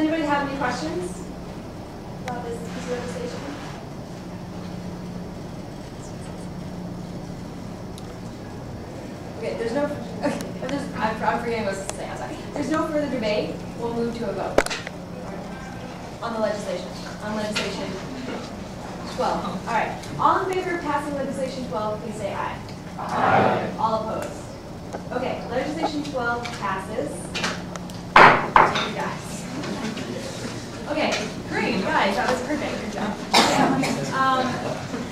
anybody have any questions about this piece of legislation? Okay, there's no. I'm forgetting what I was going to say. I'm sorry. There's no further debate. We'll move to a vote on the legislation. On legislation 12. All right. All in favor of passing legislation 12, please say aye. Aye. All opposed. Okay. Legislation 12 passes. Thank you guys. Okay. Great. Guys, that was perfect. Good job. Okay.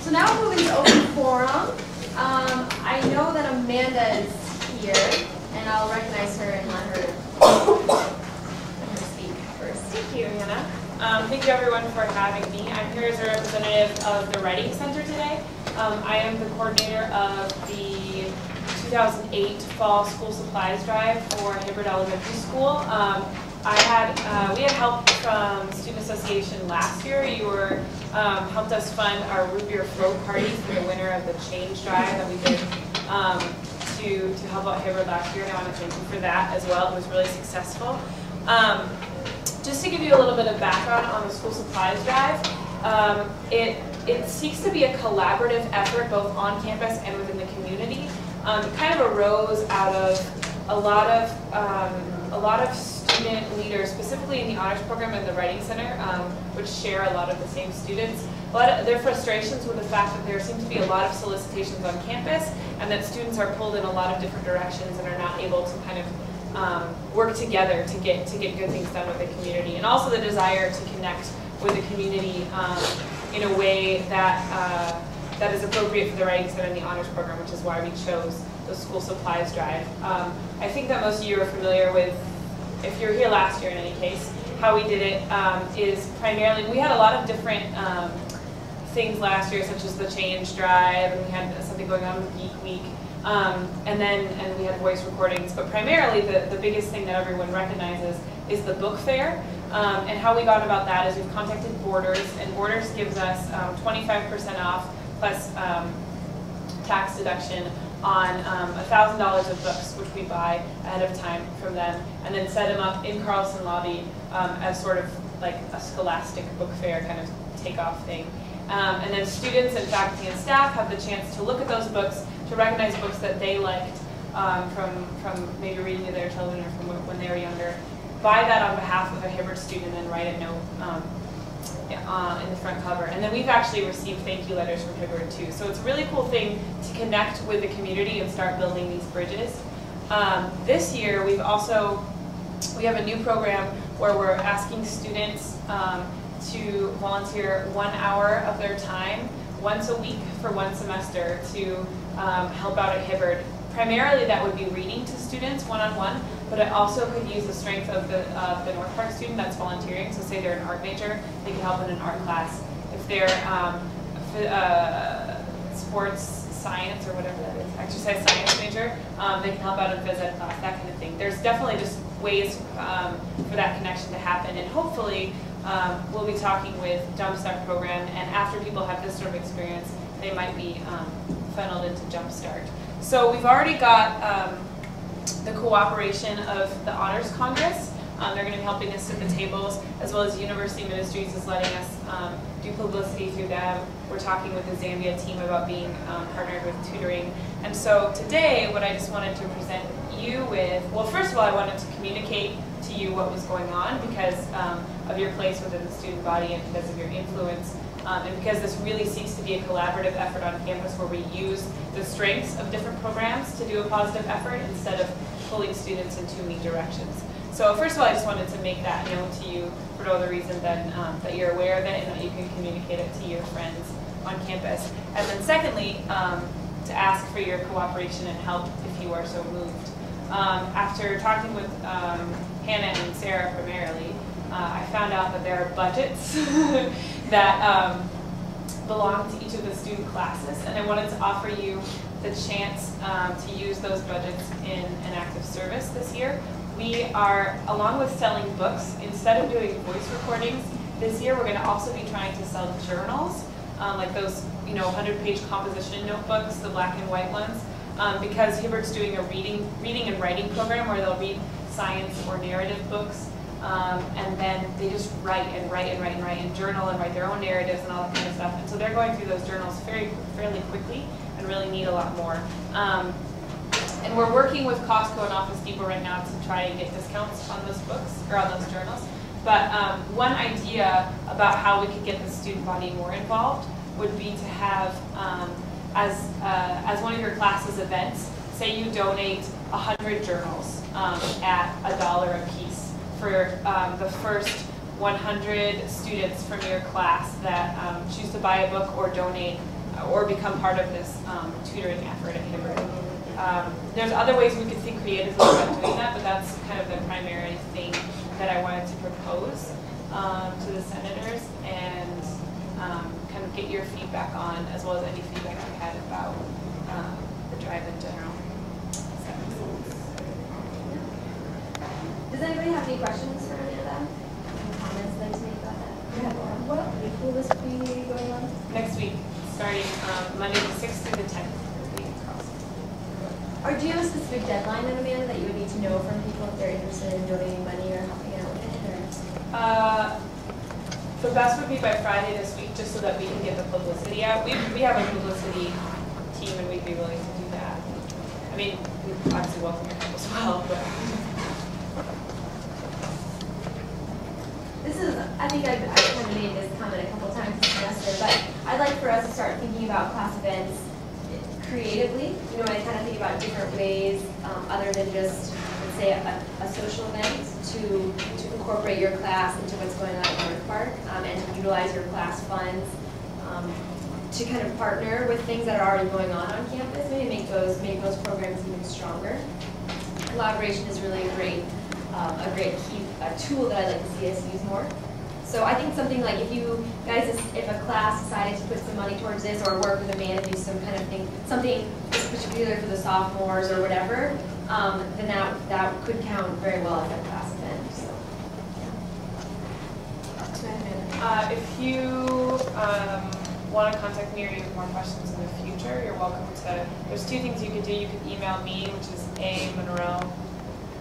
So now we're moving to open forum. I know that Amanda is here, and I'll recognize her and let her speak first. Thank you, Hannah. Thank you everyone for having me. I'm here as a representative of the Writing Center today. I am the coordinator of the 2008 Fall School Supplies Drive for Hibbert Elementary School. We had help from Student Association last year. You helped us fund our root beer float party for the winner of the Change Drive that we did to help out Hibbert last year, and I want to thank you for that as well. It was really successful. Just to give you a little bit of background on the School Supplies Drive, it seeks to be a collaborative effort both on campus and within the community. It kind of arose out of a lot of student leaders, specifically in the honors program and the Writing Center, which share a lot of the same students. A lot of their frustrations with the fact that there seem to be a lot of solicitations on campus, and that students are pulled in a lot of different directions and are not able to kind of work together to get good things done with the community, and also the desire to connect with the community in a way that that is appropriate for the Writing Center and the honors program, which is why we chose the School Supplies Drive. I think that most of you are familiar with, if you were here last year in any case, how we did it is primarily, we had a lot of different things last year, such as the Change Drive, and we had something going on with Geek Week. And we had voice recordings, but primarily the biggest thing that everyone recognizes is the book fair. And how we got about that is we've contacted Borders, and Borders gives us 25% off plus tax deduction on $1,000 of books, which we buy ahead of time from them, and then set them up in Carlson Lobby as sort of like a scholastic book fair kind of takeoff thing. And then students and faculty and staff have the chance to look at those books, to recognize books that they liked from maybe reading to their children or from when they were younger, buy that on behalf of a Hibbert student and write a note in the front cover. And then we've actually received thank you letters from Hibbert too. So it's a really cool thing to connect with the community and start building these bridges. This year we have a new program where we're asking students to volunteer 1 hour of their time once a week for one semester to help out at Hibbert. Primarily that would be reading to students one-on-one, but it also could use the strength of the North Park student that's volunteering. So say they're an art major, they can help in an art class. If they're sports science or whatever that is, exercise science major, they can help out in phys ed class, that kind of thing. There's definitely just ways for that connection to happen, and hopefully we'll be talking with Jumpstart program, and after people have this sort of experience, they might be funneled into Jumpstart. So we've already got the cooperation of the Honors Congress. They're going to be helping us at the tables, as well as University Ministries is letting us do publicity through them. We're talking with the Zambia team about being partnered with tutoring. And so today, what I just wanted to present you with, well, first of all, I wanted to communicate to you what was going on because of your place within the student body and because of your influence. And because this really seeks to be a collaborative effort on campus where we use the strengths of different programs to do a positive effort instead of pulling students in too many directions. So first of all, I just wanted to make that known to you for no other reason than that you're aware of it and that you can communicate it to your friends on campus. And then secondly, to ask for your cooperation and help if you are so moved. After talking with Hannah and Sarah primarily, I found out that there are budgets that belong to each of the student classes, and I wanted to offer you the chance to use those budgets in an active service this year. We are, along with selling books, instead of doing voice recordings, this year we're going to also be trying to sell journals, like those 100-page composition notebooks, the black and white ones, because Hibbert's doing a reading and writing program where they'll read science or narrative books And then they just write and write and write and write and journal and write their own narratives and all that kind of stuff. And so they're going through those journals fairly quickly and really need a lot more. And we're working with Costco and Office Depot right now to try and get discounts on those books, or on those journals. But one idea about how we could get the student body more involved would be to have, as one of your classes events, say you donate 100 journals at $1 a piece for the first 100 students from your class that choose to buy a book or donate or become part of this tutoring effort at Hibbert. There's other ways we could think creatively about doing that, but that's kind of the primary thing that I wanted to propose to the senators and kind of get your feedback on, as well as any feedback you had about the drive in general. Does anybody have any questions for any of that? Any comments they'd like to make about that? Yeah, what week will this be going on? Next week, starting Monday the 6th through the 10th. Or do you have a specific deadline, Amanda, that you would need to know from people if they're interested in donating money or helping out with it? Or? The best would be by Friday this week, just so that we can get the publicity out. We have a publicity team, and we'd be willing to do that. I mean, we obviously welcome your help as well, but. This is, I think I've kind of made this comment a couple times this semester, but I'd like for us to start thinking about class events creatively. You know, I kind of think about different ways, other than just, let's say, a social event, to incorporate your class into what's going on at North Park, and utilize your class funds to kind of partner with things that are already going on campus, maybe make those programs even stronger. Collaboration is really a great key tool that I'd like to see us use more. So I think something like if you guys, if a class decided to put some money towards this, or work with Amanda to do some kind of thing, something particular for the sophomores or whatever, then that could count very well as a class event. So. If you want to contact me or you have more questions in the future, you're welcome to. There's two things you could do. You could email me, which is Monroe,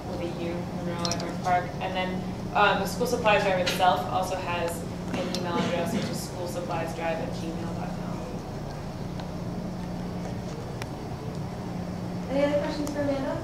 will be you, Monroe at North Park, and then the school supplies drive itself also has an email address, which is schoolsuppliesdrive@gmail.com. Any other questions for Amanda?